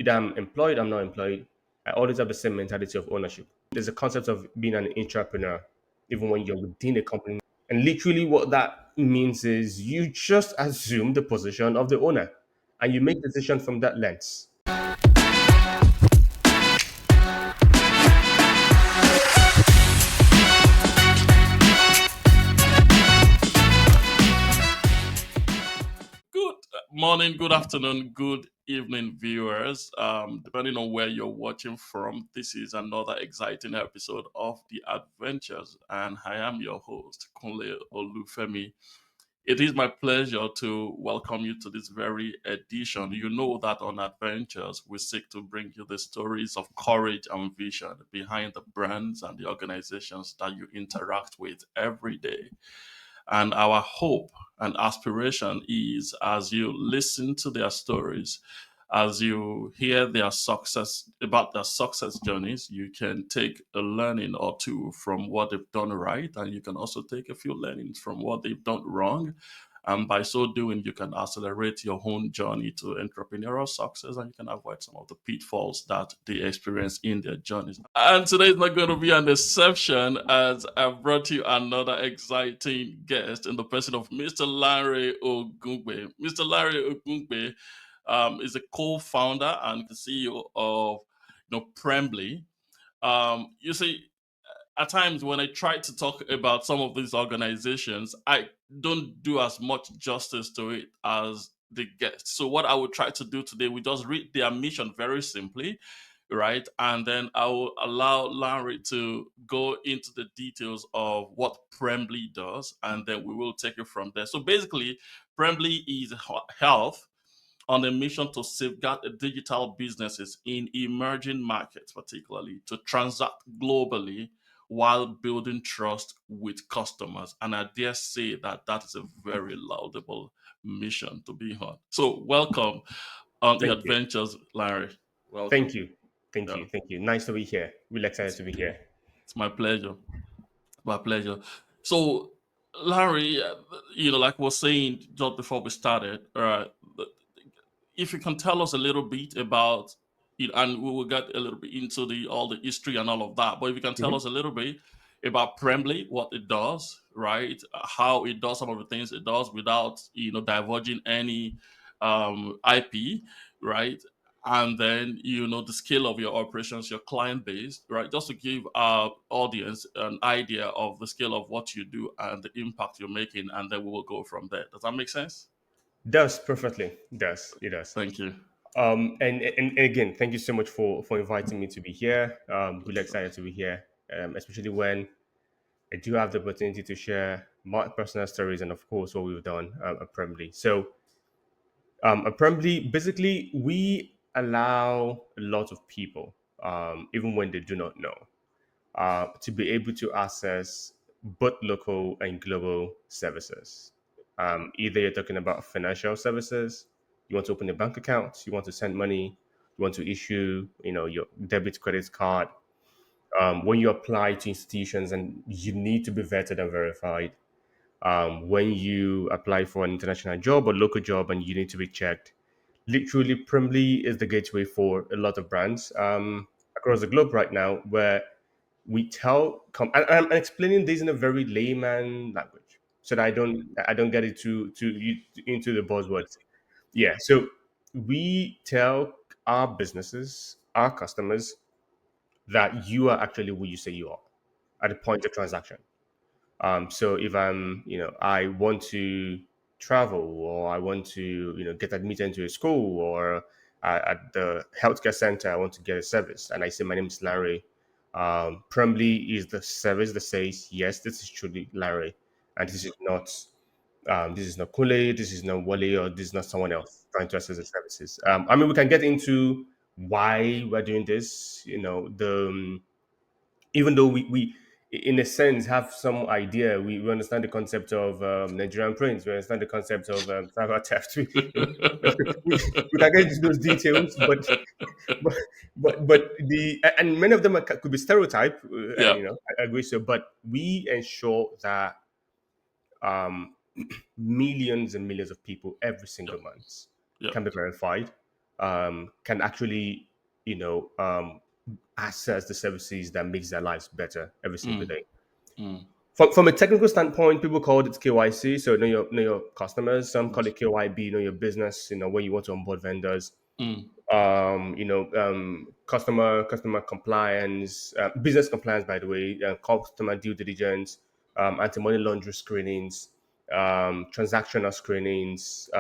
either I'm employed, I'm not employed, I always have the same mentality of ownership. There's a concept of being an entrepreneur, even when you're within a company. And literally, what that means is you just assume the position of the owner and you make decisions from that lens. Good morning, good afternoon, good evening, viewers. Depending on where you're watching from, this is another exciting episode of The Adventures, and I am your host, Kunle Olufemi. It is my pleasure to welcome you to this very edition. You know that on Adventures, we seek to bring you the stories of courage and vision behind the brands and the organizations that you interact with every day. And our hope and aspiration is as you listen to their stories, as you hear their success about their success journeys, you can take a learning or two from what they've done right, and you can also take a few learnings from what they've done wrong. And by so doing, you can accelerate your own journey to entrepreneurial success and you can avoid some of the pitfalls that they experience in their journeys. And today is not going to be an exception as I've brought you another exciting guest in the person of Mr. Lanre Ogungbe. Mr. Lanre Ogungbe is a co-founder and the CEO of Prembly. You see, at times when I try to talk about some of these organizations, I don't do as much justice to it as the guests. So what I will try to do today, we just read their mission very simply, right? And then I will allow Larry to go into the details of what Prembly does, and then we will take it from there. So basically, Prembly is health on a mission to safeguard digital businesses in emerging markets, particularly to transact globally while building trust with customers. And I dare say that that is a very laudable mission to be on. So, welcome on the Thank you. adventures, Larry. Thank Welcome. you. Thank Yeah, you. Thank you. Nice to be here. Really excited it's, to be here. it's my pleasure. My pleasure. So, Larry, like we were saying just before we started, if you can tell us a little bit about it, and we will get a little bit into the all the history and all of that. But if you can tell us Mhm. a little bit about Prembly, what it does, right? How it does some of the things it does without divulging any IP, right? And then the scale of your operations, your client base, right? Just to give our audience an idea of the scale of what you do and the impact you're making, and then we will go from there. Does that make sense? Does perfectly. Does. It does. Thank you. And again, thank you so much for inviting me to be here. Really excited to be here, especially when I do have the opportunity to share my personal stories and, of course, what we've done at Prembly. So, at Prembly, basically, we allow a lot of people, even when they do not know, to be able to access both local and global services. Either you're talking about financial services, you want to open a bank account, you want to send money, you want to issue, your debit credit card. When you apply to institutions and you need to be vetted and verified. When you apply for an international job or local job and you need to be checked. Literally, Prembly is the gateway for a lot of brands across the globe right now, where we tell and I'm explaining this in a very layman language so that I don't get it into the buzzwords. Yeah, so we tell our businesses, our customers, that you are actually who you say you are at the point of transaction. So if I want to travel, or I want to, get admitted into a school, or at the healthcare center, I want to get a service, and I say my name is Larry. Prembly is the service that says, yes, this is truly Larry, and this is not Kunle, this is not Wale, or this is not someone else trying to access the services. I mean, we can get into why we're doing this. Even though we in a sense have some idea, we understand the concept of Nigerian prince, we understand the concept of cyber theft. We can get into those details, but and many of them could be stereotype, and Yeah, I agree. So, but we ensure that um, millions and millions of people every yeah, single month yeah, can be verified. can actually, you know, access the services that makes their lives better every single Mm, day. mm, From a technical standpoint, people call it KYC, so know your customers. Some call yes. it KYB, know your business. When you want to onboard vendors. Mm, Customer compliance, business compliance, by the way, customer due diligence, anti-money laundering screenings, transactional screenings,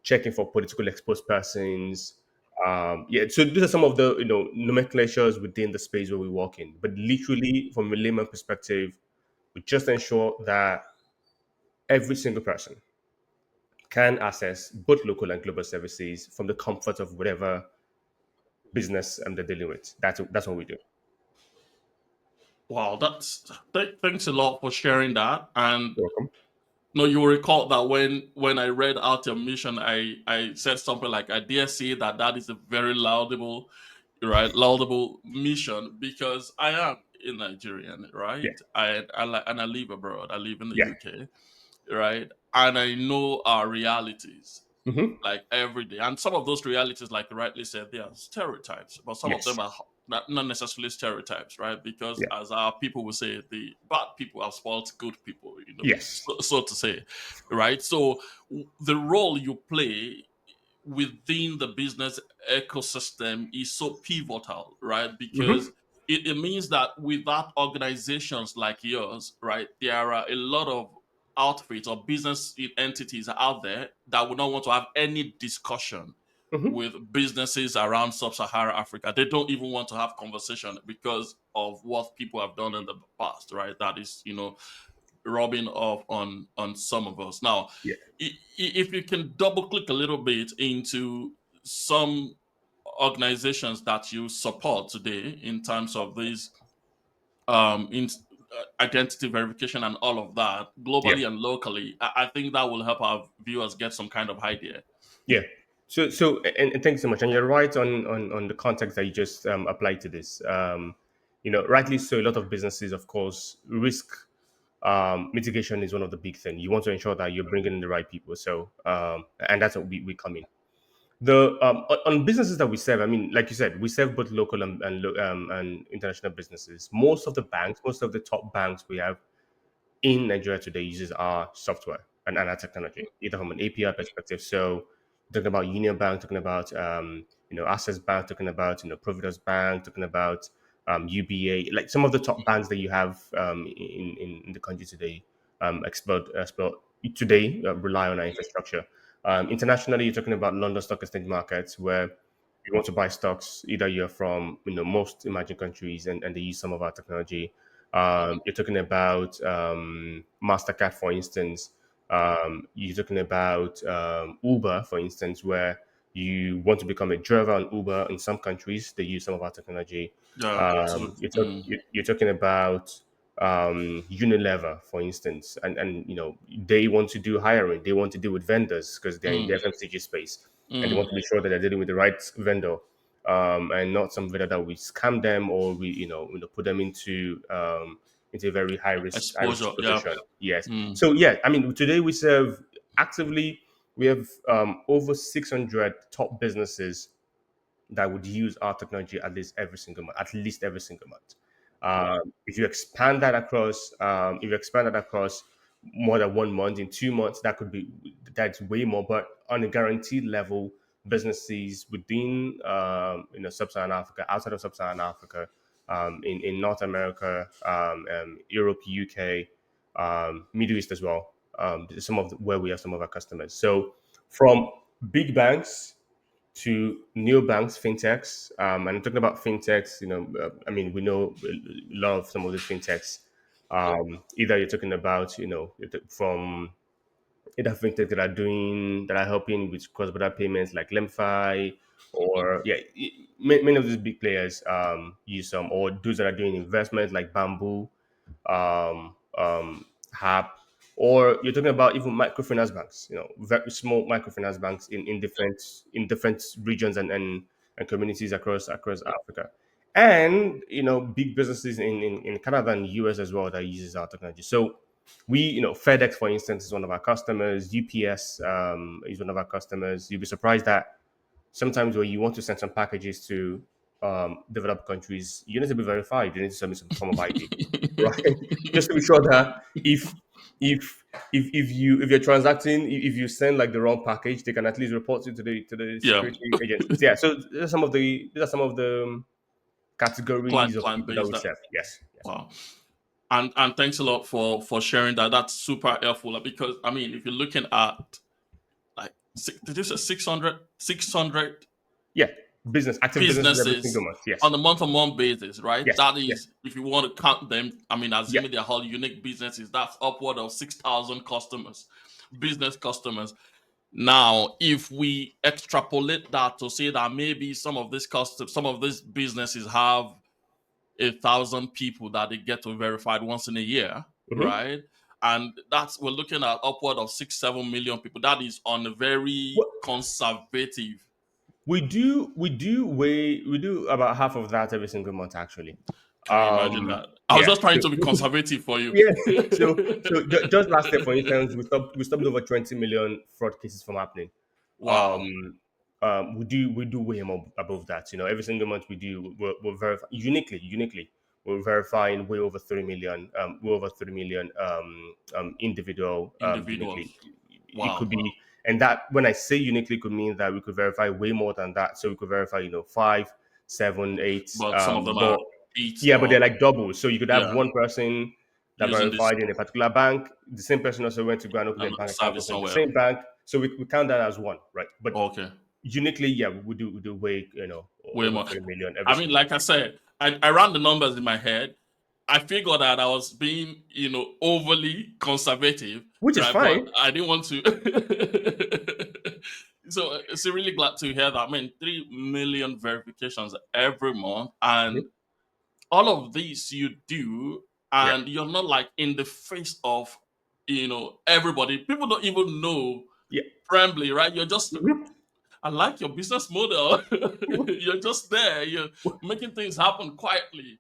checking for political exposed persons. Yeah, so these are some of the nomenclatures within the space where we work in. But literally, from a layman perspective, we just ensure that every single person can access both local and global services from the comfort of whatever business they're dealing with. That's what we do. wow, thanks a lot for sharing that. And Welcome. no, you will recall that when I read out your mission, I said something like, "I dare say that that is a very laudable, right, laudable mission because I am a Nigerian, Yeah, right? And I live abroad. I live in the yeah. UK, right? And I know our realities Hmm. like every day. And some of those realities, like you rightly said, they are stereotypes, but some of Yes. them are not necessarily stereotypes, right? Because Yeah. as our people will say, the bad people have spoiled good people, Yes. so to say, right? So the role you play within the business ecosystem is so pivotal, right? Hmm. Because it means that without organizations like yours, right, there are a lot of outfits or business entities out there that would not want to have any discussion Hmm. with businesses around sub-Saharan Africa. They don't even want to have conversation because of what people have done in the past, right? That is, rubbing off on some of us. Now, Yeah. if you can double click a little bit into some organizations that you support today in terms of these in identity verification and all of that Yeah. globally and locally, I think that will help our viewers get some kind of idea. Yeah. And thanks so much. And you're right on the context that you just applied to this. Rightly so. A lot of businesses, of course, risk mitigation is one of the big things. You want to ensure that you're bringing in the right people. So, and that's what we come in. The on businesses that we serve, I mean, like you said, we serve both local and international businesses. Most of the banks, most of the top banks we have in Nigeria today uses our software and our technology, either from an API perspective. So talking about Union Bank, talking about Access Bank, talking about Providence Bank, talking about UBA, like some of the top banks that you have in the country today, export today rely on our infrastructure. Internationally, you're talking about London Stock Exchange markets where you want to buy stocks, either you're from most emerging countries and they use some of our technology. You're talking about Mastercard, for instance. You're talking about Uber, for instance, where you want to become a driver on Uber. In some countries, they use some of our technology. Yeah. So, You're talking about Unilever, for instance, and they want to do hiring. They want to deal with vendors because they're in the mm, FMCG space, and they want mm, to be sure that they're dealing with the right vendor, and not some vendor that we scam them or we put them into a very high risk exposure. Yeah. position. Yes. Mm, So yeah, I mean today we serve actively. We have over 600 top businesses that would use our technology at least every single month, at least every single month. If you expand that across, more than 1 month, in 2 months, that's way more. But on a guaranteed level, businesses within sub-Saharan Africa, outside of sub-Saharan Africa, in North America, Europe, UK, Middle East as well. Where we have some of our customers. So from big banks to neobanks, fintechs. And I'm talking about fintechs. I mean, we know a lot of some of these fintechs. Either you're talking about, from either fintech that are helping with cross-border payments like Lemfi, or yeah, many of these big players use some, or those that are doing investments like Bamboo, HAP, or you're talking about even microfinance banks, very small microfinance banks in different regions and communities across Africa. And big businesses in Canada and US as well that uses our technology. So FedEx, for instance, is one of our customers. UPS is one of our customers. You'll be surprised that sometimes when you want to send some packages to developed countries, you need to be verified. You need to submit some form of ID, right? Just to be sure that if if you're transacting, if you send like the wrong package, they can at least report you to the Yeah. security agencies. Yeah. So these are some of the categories of Client people that base we that. serve. Yes. Yes. Wow. And thanks a lot for sharing that. That's super helpful. Like, because I mean, if you're looking at like did you say 600 Yeah. Business active businesses every single businesses month. Yes. on a month-on-month basis, right? Yes. That Yes. is, if you want to count them, I mean, Yeah. assuming they're all unique businesses, that's upward of 6,000 customers, business customers. Now, if we extrapolate that to say that maybe some of these businesses have 1,000 people that they get to verified once in a year, Mhm. right? And that's we're looking at upward of 6-7 million people. That is on a very conservative. We do about half of that every single month actually. Can you imagine that? I was Yeah. just trying So, to be conservative for you. yeah. So just last year, for instance, we stopped over 20 million fraud cases from happening. Wow, We do way more above that. Every single month we're verifying uniquely. We're verifying way over 3 million individual uniquely. individuals. It could Wow, be, and that when I say uniquely could mean that we could verify way more than that. So we could verify, five, seven, eight. but some of them are But eight yeah, but they're or like doubles. So you could have yeah, one person that using this verified in a particular bank. The same person also went to go and open a another bank account service also in the somewhere. same bank. So we count that as one, right? But Okay, uniquely, yeah, we do way, way over more. 3 million every I mean, single like month. I said, I ran the numbers in my head. I figured that I was being, overly conservative, Which is right? But fine. I didn't want to. So really glad to hear that. I mean, 3 million verifications every month, and Mhm. all of these you do, Yeah. and you're not like in the face of, everybody. People don't even know Yeah. Prembly, right? You're just, Mhm. I like your business model. You're just there. You're making things happen quietly.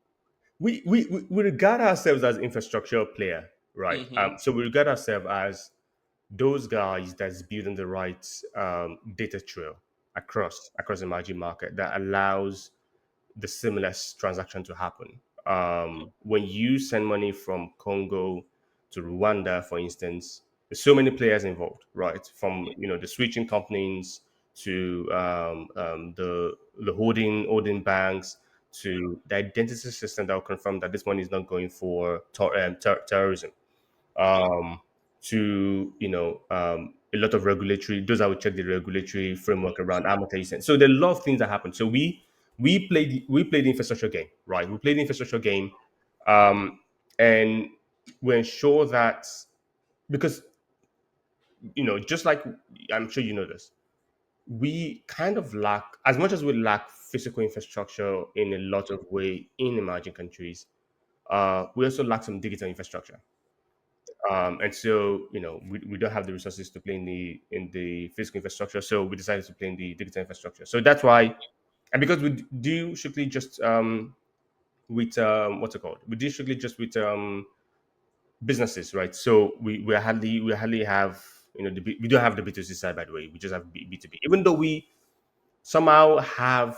We regard ourselves as infrastructure player, right? Hmm. So we regard ourselves as those guys that's building the right data trail across the emerging market that allows the seamless transaction to happen. When you send money from Congo to Rwanda, for instance, there's so many players involved, right? From the switching companies to the holding banks to the identity system that will confirm that this money is not going for terrorism, um, to a lot of regulatory. Those I would check the regulatory framework around amortization. So there are a lot of things that happen. So we play the infrastructure game, right? We play the infrastructure game, and we ensure that because just like I'm sure you know this, we kind of lack as much as we lack physical infrastructure in a lot of way in emerging countries. We also lack some digital infrastructure. And so we don't have the resources to play in the physical infrastructure, so we decided to play in the digital infrastructure. So that's why, and because we do strictly just with what's it called, we do strictly just with businesses, right? So we hardly have we don't have the B2C side, by the way. We just have B2B, even though we somehow have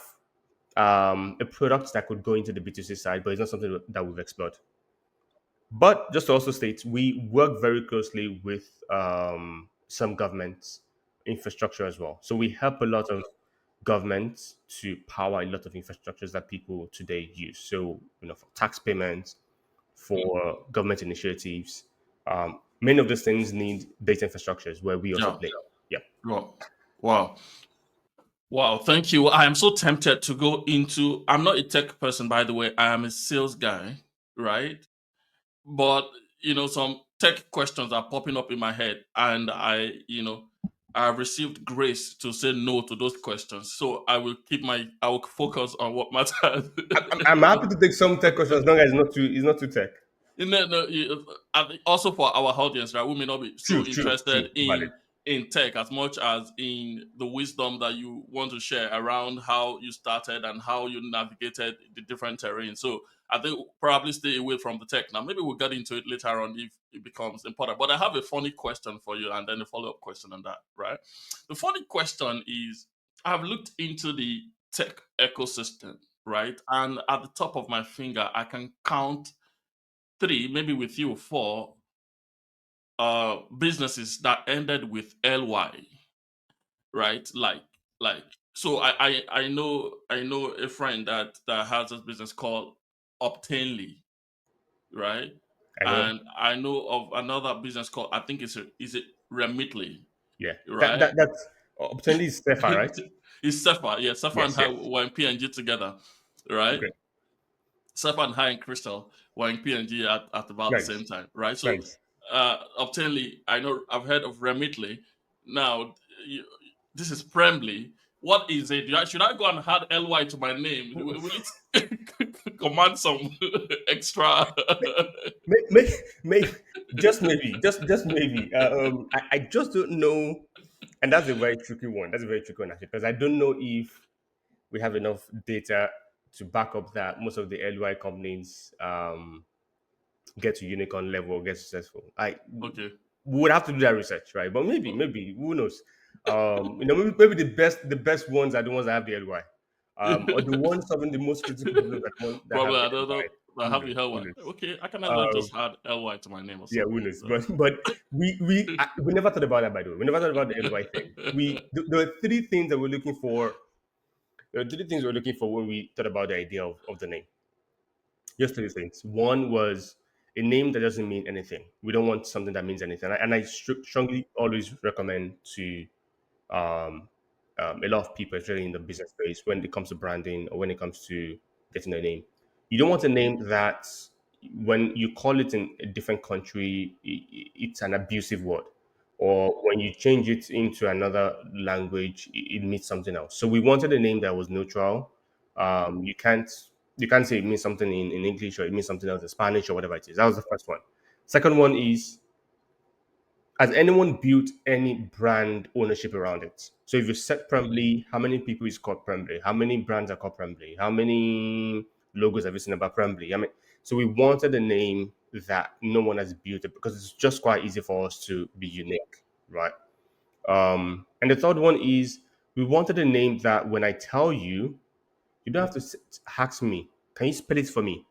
a product that could go into the B2C side, but it's not something that we've explored. But just to also state, we work very closely with some government infrastructure as well. So we help a lot of governments to power a lot of infrastructures that people today use. So, for tax payments, for government initiatives, many of those things need data infrastructures where we also Yeah. play. Yeah. Wow. Wow. Wow. Thank you. I am so tempted to go into. I'm not a tech person, by the way. I am a sales guy, right? But some tech questions are popping up in my head, and I've received grace to say no to those questions. So I will focus on what matters. I'm happy to take some tech questions as long as it's not too tech. No, and also for our audience, right? We may not be so True, true, true. interested Valid. in tech as much as in the wisdom that you want to share around how you started and how you navigated the different terrain. So I think we'll probably stay away from the tech now. Maybe we'll get into it later on if it becomes important. But I have a funny question for you, and then a follow up question on that. Right? The funny question is. I've looked into the tech ecosystem, right? And at the top of my finger, I can count three, maybe with you four, businesses that ended with ly, right? Like so I know a friend that has a business called Obtainly, right? I know. And I know of another business called, I think is it Remitly, Yeah. right? That's opportunity is Stefan, right? It's Safa, yeah, Safa and Yes, Hi yes. were in PNG together, right? Great. Safa and Hi and Crystal were in PNG at about the Nice. same time, right? So, Nice. Obtainly, I know I've heard of Remitly. Now, you, this is Prembly. What is it? Should I go and add ly to my name? Will it command some extra? May, may, just maybe, just maybe. I just don't know, and that's a very tricky one. That's a very tricky one actually, because I don't know if we have enough data to back up that most of the LY companies get to unicorn level or get successful. Okay. We would have to do that research, right? But maybe who knows? Maybe the best ones are the ones that have the LY, or the ones solving the most critical problems are the ones that have Probably the I don't LY. know. I Who have you knows? held Who one. knows? Okay, I can as well Um, just add ly to my name or yeah, who something. knows? So. But we never thought about that, by the way. We never thought about the LY thing. There were three things that we're looking for. There were three things we're looking for when we thought about the idea of the name. Just three things. One was a name that doesn't mean anything. We don't want something that means anything. And I strongly always recommend to um, a lot of people, especially in the business space, when it comes to branding or when it comes to getting a name. You don't want a name that, when you call it in a different country, it's an abusive word. Or when you change it into another language, it means something else. So we wanted a name that was neutral. You can't say it means something in English or it means something else in Spanish or whatever it is. That was the first one. Second one is, has anyone built any brand ownership around it? So if you set Prembly, how many people is called Prembly? How many brands are called Prembly? How many logos have you seen about Prembly? I mean, so we wanted a name that no one has built it because it's just quite easy for us to be unique, right? And the third one is, we wanted a name that when I tell you, you don't have to ask me, can you spell it for me?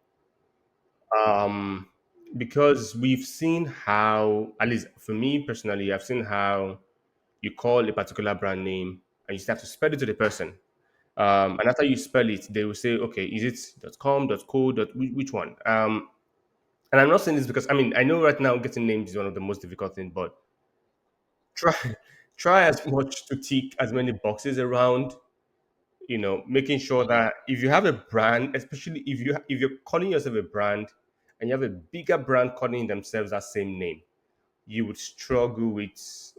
Um, because we've seen how, at least for me personally, I've seen how you call a particular brand name and you still have to spell it to the person. And after you spell it, they will say, okay, is it .com, .co, which one? And I'm not saying this because, I mean, I know right now getting names is one of the most difficult things, but try try as much to tick as many boxes around, making sure that if you have a brand, especially if you're calling yourself a brand and you have a bigger brand calling themselves that same name, you would struggle with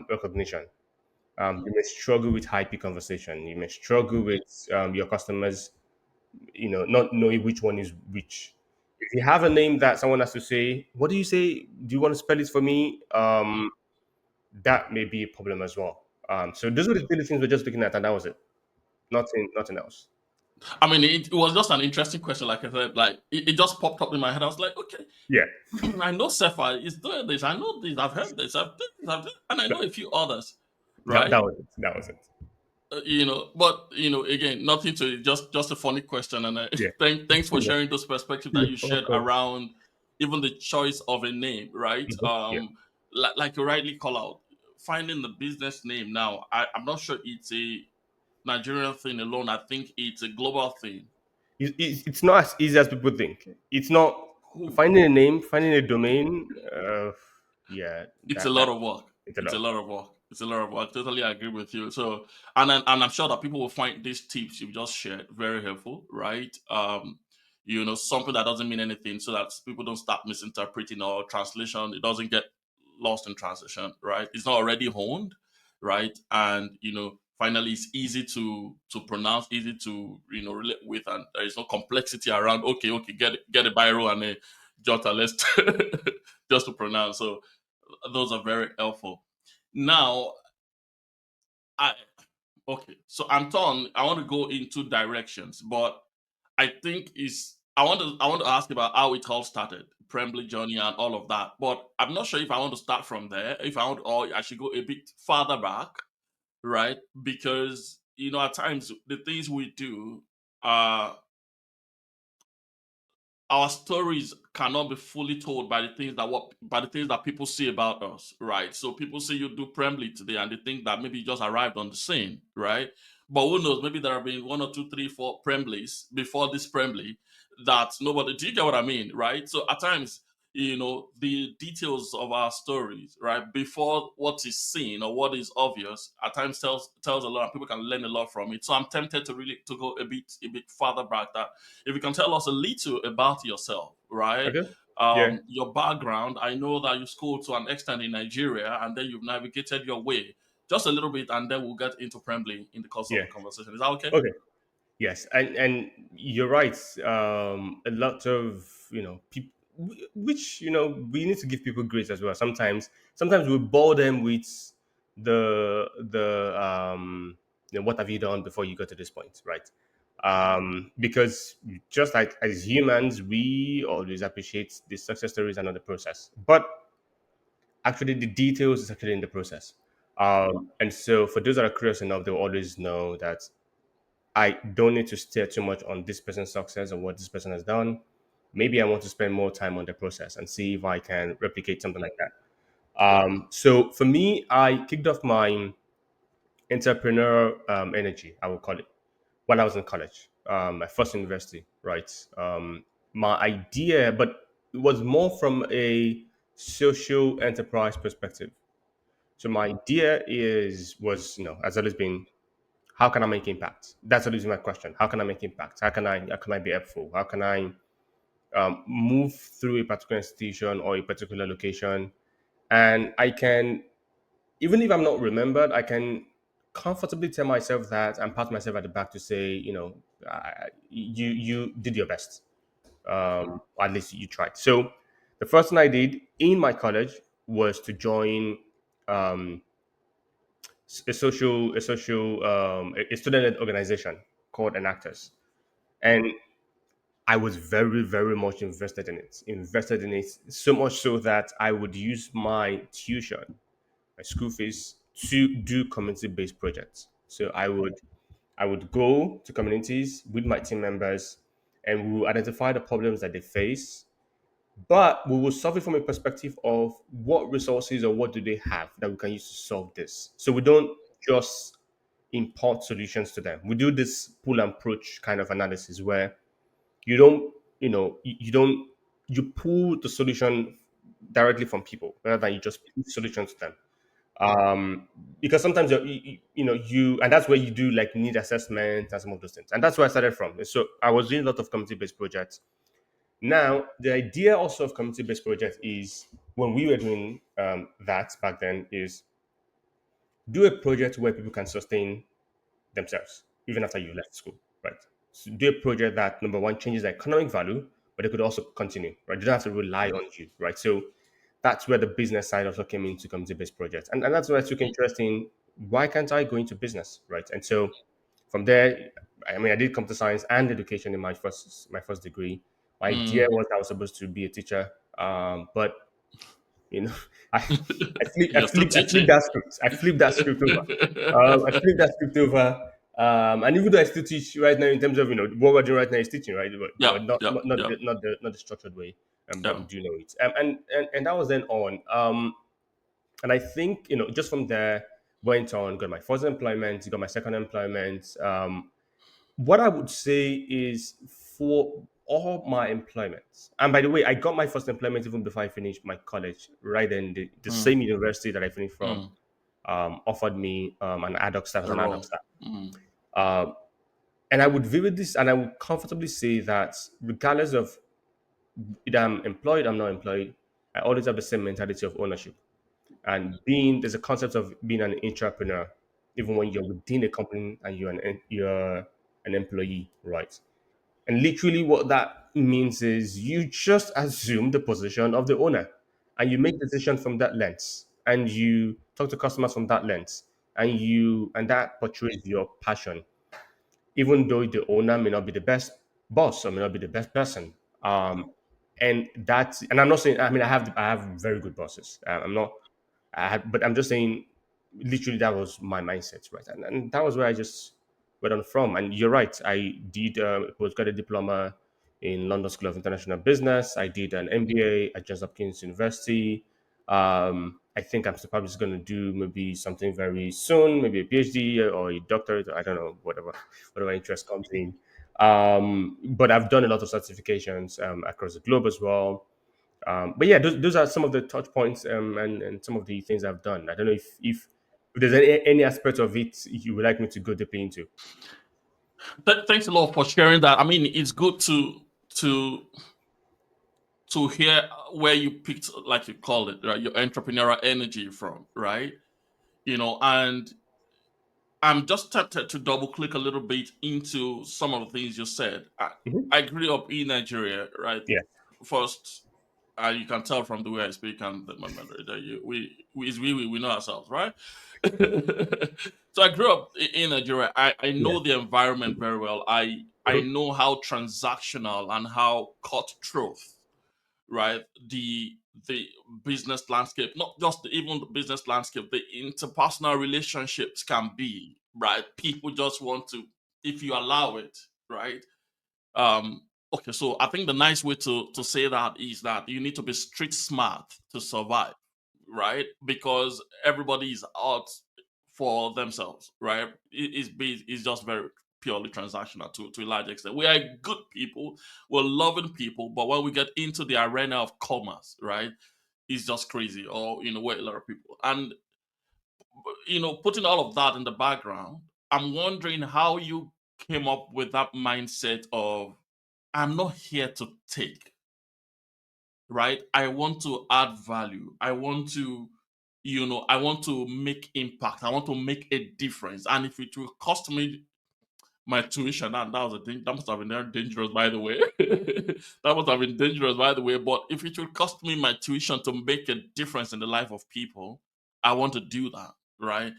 recognition. You may struggle with high peak conversation. You may struggle with your customers, not knowing which one is which. If you have a name that someone has to say, what do you say? Do you want to spell it for me? That may be a problem as well. So those were the three things we're just looking at, and that was it. Nothing else. I mean, it was just an interesting question. Like I said, like it just popped up in my head. I was like, okay, Yeah, I know Sapphire is doing this. I know this. I've heard this. And I know a few others, right? that was it. That was it. But again, nothing to just a funny question. And Yeah. thanks for Yeah. sharing those perspectives that You're you shared welcome. around even the choice of a name, right? Mhm. Yeah. Like you rightly call out, finding the business name. Now, I'm not sure it's a Nigerian thing alone. I think it's a global thing. It's not as easy as people think. It's not Who finding a name, finding a domain. Yeah, It's a that lot of work. it's a It's a lot. lot of work. It's a lot of work. Totally agree with you. So, and I'm sure that people will find these tips you've just shared very helpful, right? Something that doesn't mean anything, so that people don't start misinterpreting or translation. It doesn't get lost in translation, right? It's not already honed, right? And finally, it's easy to pronounce, easy to relate with, and there is no complexity around. Okay, okay, get a biro and a jota. Let's just to pronounce. So those are very helpful. Now, I okay, so I'm torn. I want to go in two directions, but I think is I want to ask about how it all started, Prembly journey and all of that. But I'm not sure if I want to start from there, if I want, or I should go a bit farther back, right? Because at times the things we do are our stories cannot be fully told by the things that people see about us, right? So people see you do Prembly today and they think that maybe you just arrived on the scene, right? But who knows? Maybe there have been one or two, three, four Premblys before this Prembly that nobody. Do you get what I mean, right? So at times, the details of our stories, right, before what is seen or what is obvious, at times tells a lot, and people can learn a lot from it. So I'm tempted to really to go a bit further back, that if you can tell us a little about yourself, right? Okay. Yeah. Your background. I know that you schooled to an extent in Nigeria, and then you've navigated your way just a little bit, and then we'll get into Prembly in the course of Yeah. the conversation. Is that okay? Okay. Yes, and you're right. A lot of people, which we need to give people grace as well. Sometimes we bore them with the what have you done before you got to this point, right? Because just like as humans, we always appreciate the success stories and not the process. But actually, the details is actually in the process. And so, for those that are curious enough, they'll always know that I don't need to stare too much on this person's success or what this person has done. Maybe I want to spend more time on the process and see if I can replicate something like that. So for me, I kicked off my entrepreneur energy, I would call it, when I was in college, my first university, right? My idea, but it was more from a social enterprise perspective. So my idea has always been, how can I make impact? That's always my question. How can I make impact? How can I be helpful? How can I move through a particular institution or a particular location, and I can, even if I'm not remembered, I can comfortably tell myself that and pat myself at the back to say, you did your best. Or at least you tried. So the first thing I did in my college was to join um, a student organization called Enactors, and I was very very much invested in it so much so that I would use my tuition, my school fees, to do community based projects. So I would go to communities with my team members, and we will identify the problems that they face, but we will solve it from a perspective of what resources or what do they have that we can use to solve this. So we don't just import solutions to them. We do this pull and approach kind of analysis where you don't, you don't, you pull the solution directly from people rather than you just push solutions to them. Um, because sometimes and that's where you do like need assessment and some of those things. And that's where I started from. So I was doing a lot of community based projects. Now, the idea also of community based projects is, when we were doing that back then, is do a project where people can sustain themselves even after you left school, right? So do a project that, number one, changes the economic value, but they could also continue, right? They don't have to rely on you, right? So that's where the business side also came into community based projects, and that's where I took interest in, why can't I go into business, right? And so from there, I mean, I did computer science and education in my first degree. My idea Mm. was I was supposed to be a teacher, but you know, I I flip I You're still flip I flip teaching. that script. I flip that script over. I flip that script over. And even though I still teach right now, in terms of what we're doing right now is teaching, right? But, Yeah, but not yeah, not not yeah, the, not the not the structured way. But yeah. we do know it. And that was then on. And I think just from there went on. Got my first employment. Got my second employment. What I would say is, for all my employments, and by the way, I got my first employment even before I finished my college, right? Then the Mm, same university that I finished from mm. offered me an ad hoc staff as A an ad hoc role. staff. Mm, Um, and I would vivid this, and I would comfortably say that regardless of either I'm employed, I'm not employed, I always have the same mentality of ownership. And there's a concept of being an entrepreneur, even when you're within a company and you're an employee, right? And literally, what that means is you just assume the position of the owner, and you make decisions from that lens, and you talk to customers from that lens, and that portrays your passion, even though the owner may not be the best boss or may not be the best person. And I'm not saying, I mean, I have very good bosses. I'm not, but I'm just saying, literally, that was my mindset, right? And that was where I just where I'm from. And you're right, I did a postgraduate diploma in London School of International Business. I did an MBA at Johns Hopkins University. I think I'm probably just going to do maybe something very soon, maybe a PhD or a doctorate. I don't know, whatever interest comes in. But I've done a lot of certifications across the globe as well. But yeah, those are some of the touch points and some of the things I've done. I don't know if there's any aspect of it you would like me to go deeply into. Thanks a lot for sharing that. I mean, it's good to to hear where you picked, like you call it, right, your entrepreneurial energy from, right? And I'm just tempted to double click a little bit into some of the things you said. Hmm. I grew up in Nigeria, right? Yeah. First, you can tell from the way I speak and my manner that we know ourselves, right? So I grew up in Nigeria. I Yeah. know the environment very well. I Hmm. know how transactional and how cutthroat, right, the business landscape, not just even the business landscape, the interpersonal relationships can be, right? People just want to, if you allow it, right? Okay, so I think the nice way to say that is that you need to be street smart to survive, right? Because everybody is out for themselves, right? It's just very purely transactional to a large extent. We are good people, we're loving people, but when we get into the arena of commerce, right, it's just crazy. Or where a lot of people, and putting all of that in the background, I'm wondering how you came up with that mindset of, I'm not here to take, right? I want to add value. I want to make impact. I want to make a difference. And if it will cost me my tuition, that must have been very dangerous, by the way. That must have been dangerous, by the way. But if it will cost me my tuition to make a difference in the life of people, I want to do that, right?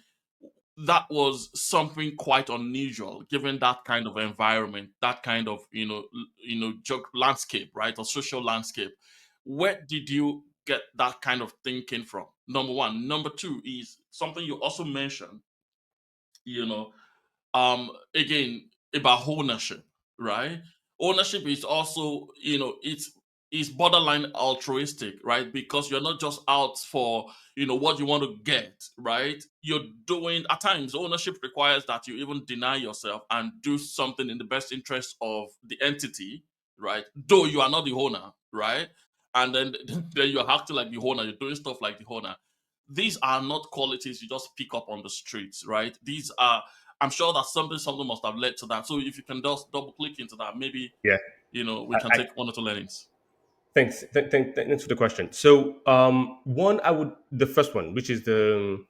That was something quite unusual given that kind of environment, that kind of landscape, right, or social landscape. Where did you get that kind of thinking from? Number one. Number two is something you also mentioned, you know again, about ownership, right? Ownership is also, it's borderline altruistic, right? Because you're not just out for what you want to get, right? You're doing, at times ownership requires that you even deny yourself and do something in the best interest of the entity, right? Though you are not the owner, right? And then then you're acting like the owner, you're doing stuff like the owner. These are not qualities you just pick up on the streets, right? These are, I'm sure that something must have led to that. So if you can just double click into that, maybe Yeah. we can take one or two learnings. Thanks for the question. So, one, the first one, which is the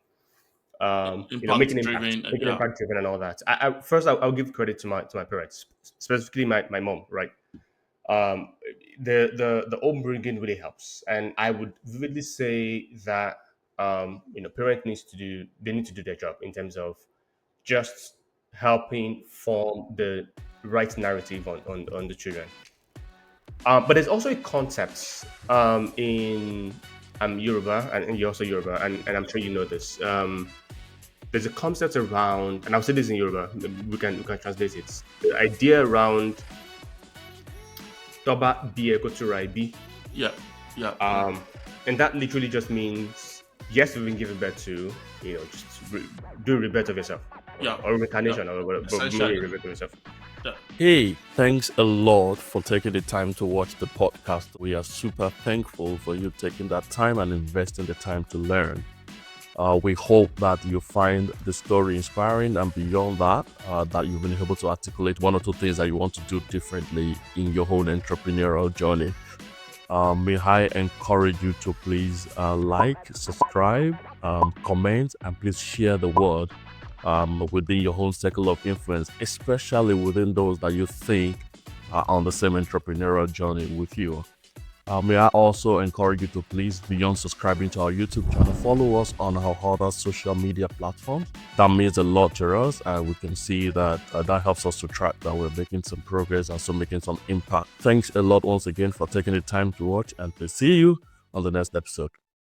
Impact driven, making yeah, impact driven and all that. First, I'll give credit to my parents, specifically my mom, right? Um, the upbringing really helps, and I would really say that parent they need to do their job in terms of just helping form the right narrative on the children. But there's also a concept in Yoruba, and you're also Yoruba, and I'm sure you know this. There's a concept around, and I'll say this in Yoruba. We can translate it. The idea around "toba bi ekotura ibi," yeah, yeah, um, and that literally just means yes, you've been given birth to, just do a rebirth of yourself, yeah, or yeah. reincarnation, or whatever, but glory Essentially, rebirth of yourself. yeah. Hey, thanks a lot for taking the time to watch the podcast. We are super thankful for you taking that time and investing the time to learn. We hope that you find the story inspiring, and beyond that, that you've been able to articulate one or two things that you want to do differently in your own entrepreneurial journey. May I encourage you to please like, subscribe, comment, and please share the word within your own circle of influence, especially within those that you think are on the same entrepreneurial journey with you. May I also encourage you to please, beyond subscribing to our YouTube channel, follow us on our other social media platforms. That means a lot to us, and we can see that that helps us to track that we're making some progress and so making some impact. Thanks a lot once again for taking the time to watch, and to see you on the next episode.